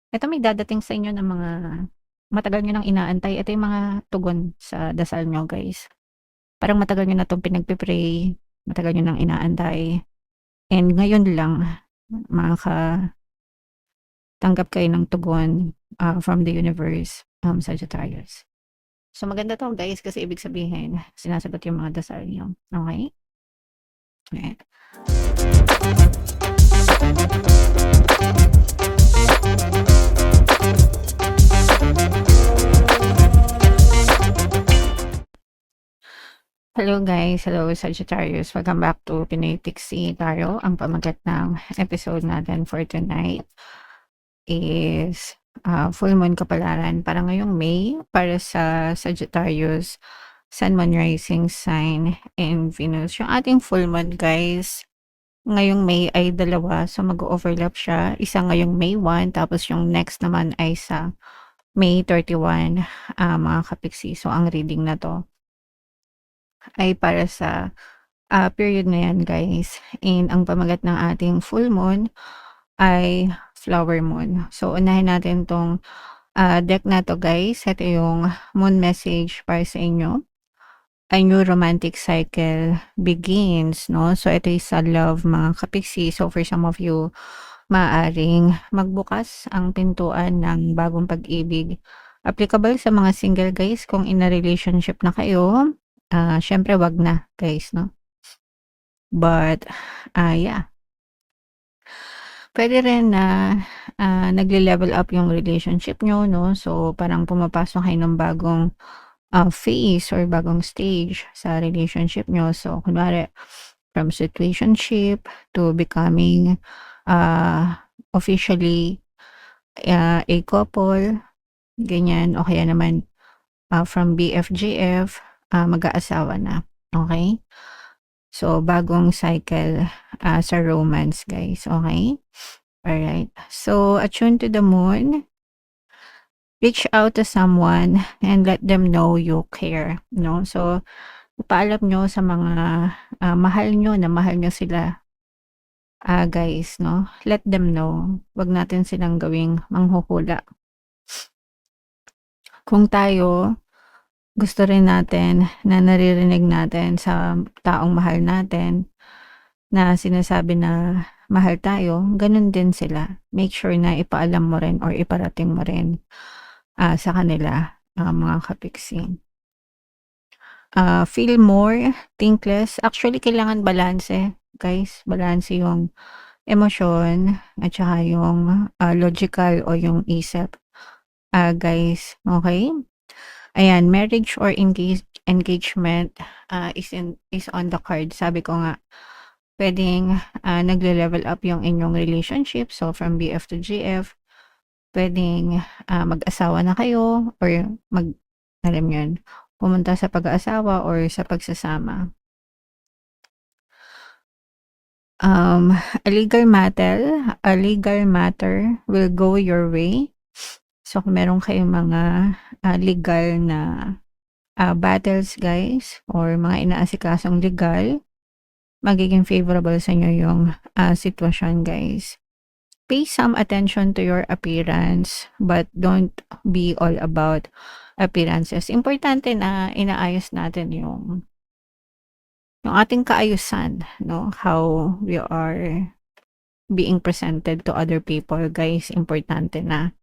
Eto may dadating sa inyo na mga matagal niyo ng inaantay. Ito yung mga tugon sa dasal niyo, guys. Parang matagal niyo na 'tong pinagpe-pray, matagal niyo ng inaantay, and ngayon lang makakatanggap kayo ng tugon, from the universe, Sagittarius. So maganda 'to, guys, kasi ibig sabihin sinasagot yung mga dasal niyo, okey? Ayan. Hello guys, hello Sagittarius. Welcome back to Pinoy Pixie Tarot. Ang pamagat ng episode natin for tonight is full moon kapalaran para ngayong May para sa Sagittarius, Sun, Moon, Rising sign, and Venus. Yung ating full moon, guys, ngayong May ay dalawa, so mag-overlap siya. Isa ngayong May 1, tapos yung next naman ay sa May 31, mga kapiksi. So ang reading na to ay para sa period na yan, guys. And ang pamagat ng ating full moon ay flower moon. So unahin natin tong deck na to, guys. Ito yung moon message para sa inyo. A new romantic cycle begins, no? So ito is sa love, mga kapiksi. So for some of you, maaring magbukas ang pintuan ng bagong pag-ibig. Applicable sa mga single, guys. Kung in a relationship na kayo, syempre wag na, guys, no? But yeah, pwede rin na nagle-level up yung relationship niyo, no? So parang pumapasok kayo ng bagong phase or bagong stage sa relationship niyo. So kunwari from situationship to becoming officially a couple, ganyan, o kaya naman from BFGF, mag-aasawa na, okay? So bagong cycle sa romance, guys, okay? Alright. So attune to the moon. Reach out to someone and let them know you care, no? So ipaalam nyo sa mga mahal nyo na mahal nyo sila, guys, no? Let them know. Wag natin silang gawing manghuhula. Kung tayo, gusto rin natin na naririnig natin sa taong mahal natin na sinasabi na mahal tayo, ganun din sila. Make sure na ipaalam mo rin or iparating mo rin sa kanila, mga kapiksi. Feel more, think less. Actually, kailangan balanse, guys. Balanse yung emosyon at saka yung logical o yung isip, guys. Okay? Ayan, marriage or engagement is on the card. Sabi ko nga, pwedeng nagle-level up yung inyong relationship. So, from BF to GF, pwedeng mag-asawa na kayo or alam yun, pumunta sa pag-aasawa or sa pagsasama. A legal matter will go your way. So, kung meron kayong mga legal na battles, guys, or mga inaasikasong legal, magiging favorable sa inyo yung sitwasyon, guys. Pay some attention to your appearance, but don't be all about appearances. Importante na inaayos natin yung ating kaayusan, no? How we are being presented to other people, guys. Importante na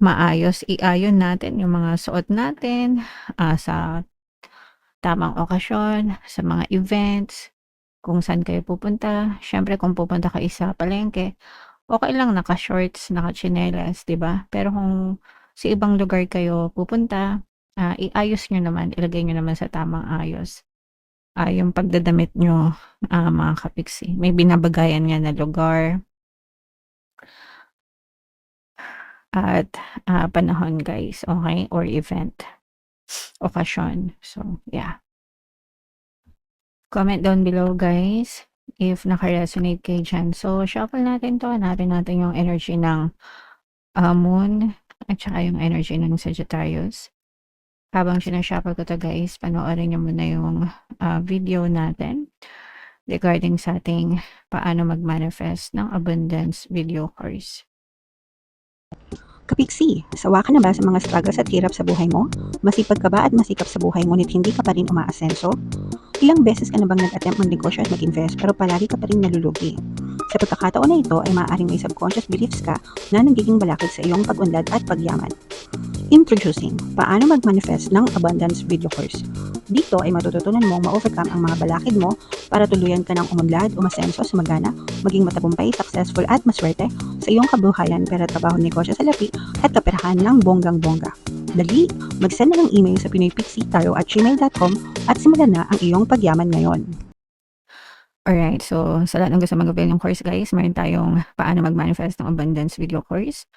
maayos. Iayon natin yung mga suot natin sa tamang okasyon, sa mga events, kung saan kayo pupunta. Syempre, kung pupunta kayo sa palengke, okay lang naka-shorts, naka-tsinelas, 'di ba? Pero kung sa ibang lugar kayo pupunta, iayos niyo naman, ilagay niyo naman sa tamang ayos, yung pagdadamit niyo, mga kapiksi. May binabagayan nga na lugar at panahon, guys, okay? Or event, okasyon. So, yeah. Comment down below, guys, if naka-resonate kayo dyan. So, shuffle natin to. Hanapin natin yung energy ng moon at saka yung energy ng Sagittarius. Habang sinashuffle ko to, guys, panoorin nyo muna yung video natin regarding sa ating paano mag-manifest ng abundance video course. Kapiksi, sawa ka na ba sa mga struggles at hirap sa buhay mo? Masipag ka ba at masikap sa buhay ngunit hindi ka pa rin umaasenso? Ilang beses ka na bang nag-attempt magnegosyo at mag-invest pero palagi ka pa rin nalulugi? Sa pagkakataon na ito ay maaaring may subconscious beliefs ka na nagiging balakid sa iyong pag-unlad at pagyaman. Introducing, paano mag-manifest ng abundance video course. Dito ay matututunan mong ma-overcome ang mga balakid mo para tuluyan ka ng umunlad, umasenso, sumagana, maging matagumpay, successful at maswerte sa iyong kabuhayan, pera, trabaho, negosyo sa lapi at kaperahan ng bonggang-bongga. Dali, mag-send na ng email sa pinoypixie@gmail.com at simulan na ang iyong pagyaman ngayon. Alright, so sa lahat ng gusto mag-avail ng course guys, meron tayong paano mag-manifest ng abundance video course,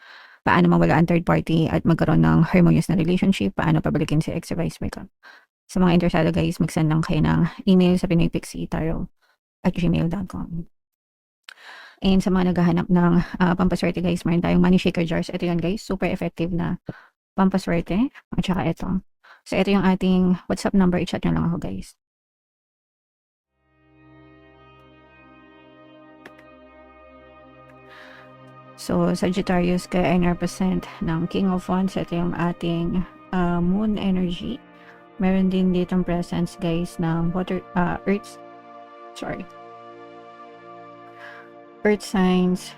paano mawala ang third party at magkaroon ng harmonious na relationship, paano pabalikin si ex-vice makeup. Sa mga interesado guys, mag-send lang kayo ng email sa pinoypixie@gmail.com. And sa mga naghahanap ng pampaswerte guys, meron tayong money shaker jars. Ito yun guys, super effective na pampaswerte. At saka ito. So ito yung ating WhatsApp number, i-chat nyo lang ako guys. So Sagittarius kaya ay represent ng King of Wands. Ito yung ating moon energy. Meron din ditong presence guys ng earth signs,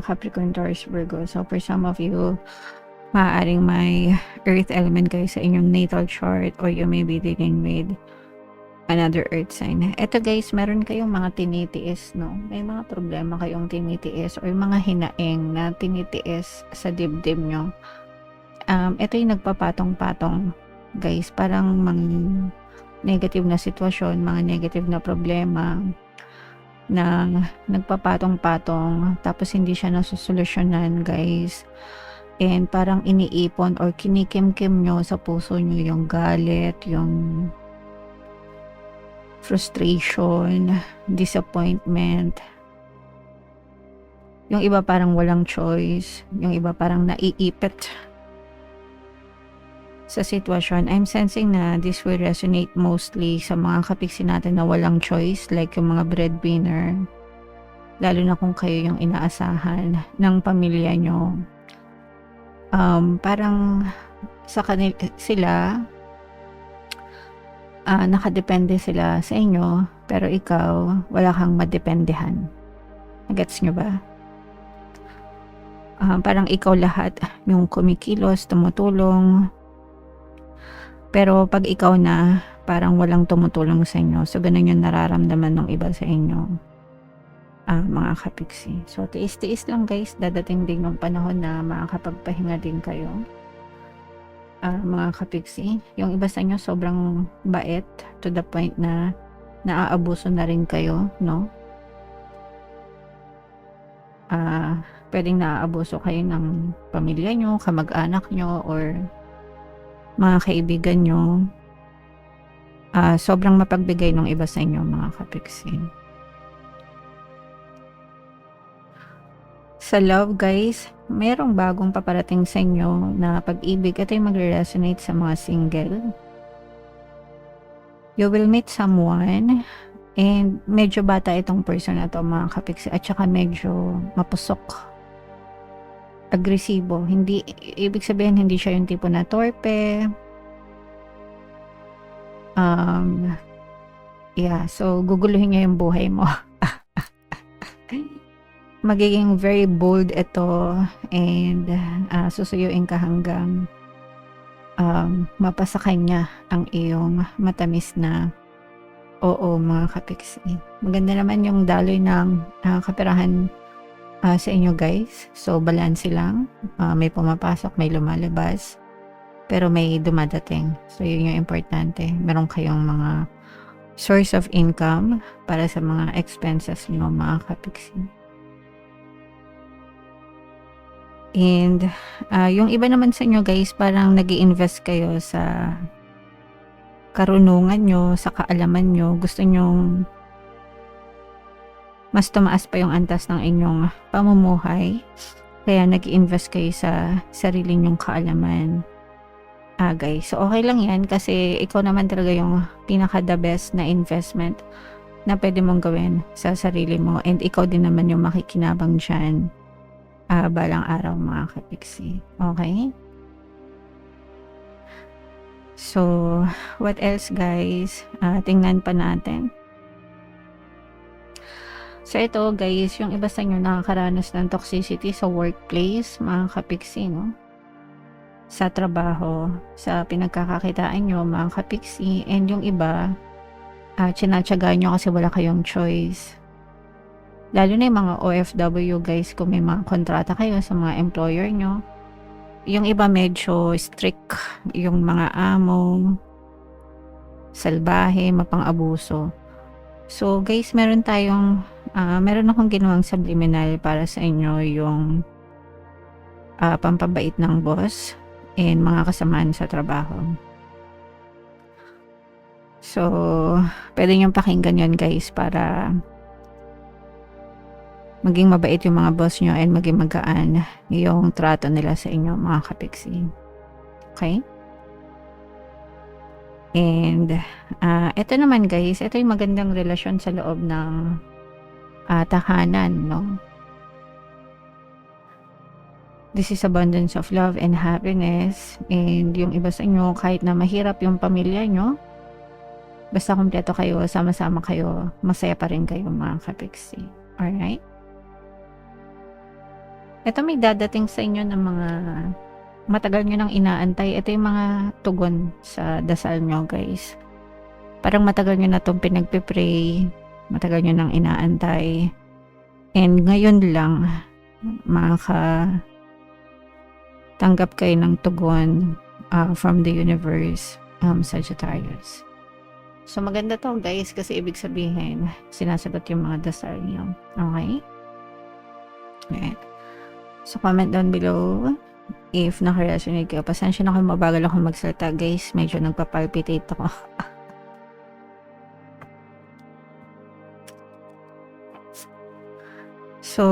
Capricorn, Taurus, Virgo. So for some of you, maaaring may earth element kayo sa inyong natal chart, or you may be dealing with another earth sign. Ito guys, meron kayong mga tinitiis, no? May mga problema kayong tinitiis or mga hinaing na tinitiis sa dibdib nyo. Ito yung nagpapatong-patong guys, parang mga negative na sitwasyon, mga negative na problema na nagpapatong-patong tapos hindi siya nasusolusyonan guys, and parang iniipon or kinikim-kim nyo sa puso nyo yung galit, yung frustration, disappointment. Yung iba parang walang choice, yung iba parang naiipit sa sitwasyon. I'm sensing na this will resonate mostly sa mga kapiksi natin na walang choice, like yung mga breadwinner, lalo na kung kayo yung inaasahan ng pamilya nyo. Parang sa kanila sila, nakadepende sila sa inyo, pero ikaw wala kang madependehan. Gets nyo ba? Parang ikaw lahat yung kumikilos, tumutulong, pero pag ikaw na, parang walang tumutulong sa inyo. So, ganun yung nararamdaman ng iba sa inyo, mga kapiksi. So, tiis-tiis lang guys. Dadating din yung panahon na makakapagpahinga din kayo, mga kapiksi. Yung iba sa inyo sobrang bait to the point na naaabuso na rin kayo, no? Pwedeng naaabuso kayo ng pamilya nyo, kamag-anak nyo, or mga kaibigan nyo. Sobrang mapagbigay ng iba sa inyo, mga kapiksi. Sa love guys, mayroong bagong paparating sa inyo na pag-ibig. Ito yung magre-resonate sa mga single. You will meet someone, and medyo bata itong person na to, mga kapiksi, at saka medyo mapusok, agresibo. Hindi, ibig sabihin hindi siya yung tipo na torpe. So guguluhin niya yung buhay mo. Magiging very bold ito, and susuyuin ka hanggang mapasa kanya ang iyong matamis na oo, mga kapiksi. Maganda naman yung daloy ng kaperahan sa inyo guys. So balanse lang, may pumapasok, may lumalabas, pero may dumadating. So yun yung importante, meron kayong mga source of income para sa mga expenses nyo, mga kapiksi. And yung iba naman sa inyo guys, parang nag-i-invest kayo sa karunungan nyo, sa kaalaman nyo. Gusto nyong mas tumaas pa yung antas ng inyong pamumuhay, kaya nag-i-invest kayo sa sarili nyong kaalaman, guys. So okay lang yan, kasi ikaw naman talaga yung pinaka the best na investment na pwede mong gawin sa sarili mo, and ikaw din naman yung makikinabang dyan balang araw mga kapiksi. Okay? So, what else guys? Tingnan pa natin. So, ito guys, yung iba sa inyo nakakaranas ng toxicity sa workplace, mga kapiksi, no? Sa trabaho, sa pinagkakakitaan nyo, mga kapiksi, and yung iba, tsinatsagaan nyo kasi wala kayong choice. Lalo na yung mga OFW guys, kung may mga kontrata kayo sa mga employer nyo, yung iba medyo strict, yung mga amo, salbahe, mapang-abuso. So guys, meron akong ginawang subliminal para sa inyo, yung pampabait ng boss and mga kasamaan sa trabaho. So, pwede niyong pakinggan yun guys para maging mabait yung mga boss nyo and maging magaan yung trato nila sa inyo mga kapiksi. Okay? And ito naman guys, ito yung magandang relasyon sa loob ng tahanan, no? This is abundance of love and happiness. And yung iba sa inyo, kahit na mahirap yung pamilya nyo, basta kumpleto kayo, sama-sama kayo, masaya pa rin kayo mga kapiksi. Alright? Ito may dadating sa inyo ng mga matagal nyo nang inaantay. Ito yung mga tugon sa dasal nyo guys. Parang matagal nyo na itong pinagpipray, matagal nyo nang inaantay. And ngayon lang, tanggap kayo ng tugon from the universe, Sagittarius. So maganda to guys kasi ibig sabihin sinasagot yung mga dasal niyo. Okay? Ayan. So comment down below if naka-resonate kayo. Pasensya na kung mabagal ako magsalita guys. Medyo nagpa-palpitate ako. So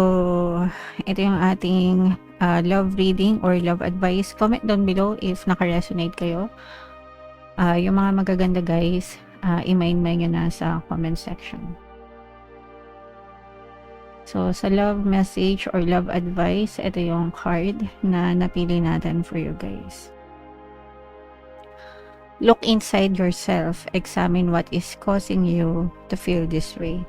ito yung ating love reading or love advice. Comment down below if naka-resonate kayo. Yung mga magaganda guys, i-mind nyo na sa comment section. So sa love message or love advice, ito yung card na napili natin for you guys. Look inside yourself. Examine what is causing you to feel this way.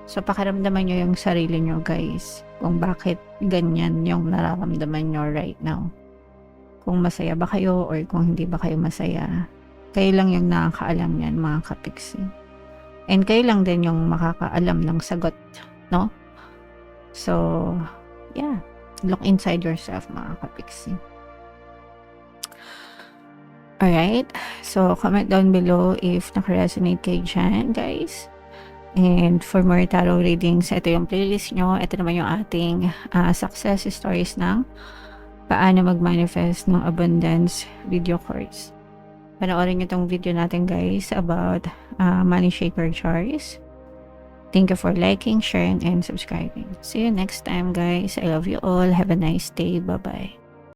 So pakiramdaman nyo yung sarili nyo guys, kung bakit ganyan yung nararamdaman nyo right now. Kung masaya ba kayo or kung hindi ba kayo masaya. Kayo lang yung nakakaalam yan mga kapiksi. And kayo lang din yung makakaalam ng sagot, no? So, yeah. Look inside yourself mga kapiksi. Alright. So, comment down below if naka-resonate kayo dyan, guys. And for more tarot readings, ito yung playlist nyo. Ito naman yung ating success stories ng paano mag-manifest ng abundance video course. Panoorin nyo tong video natin guys about money shaker jars. Thank you for liking, sharing, and subscribing. See you next time guys. I love you all. Have a nice day. Bye-bye.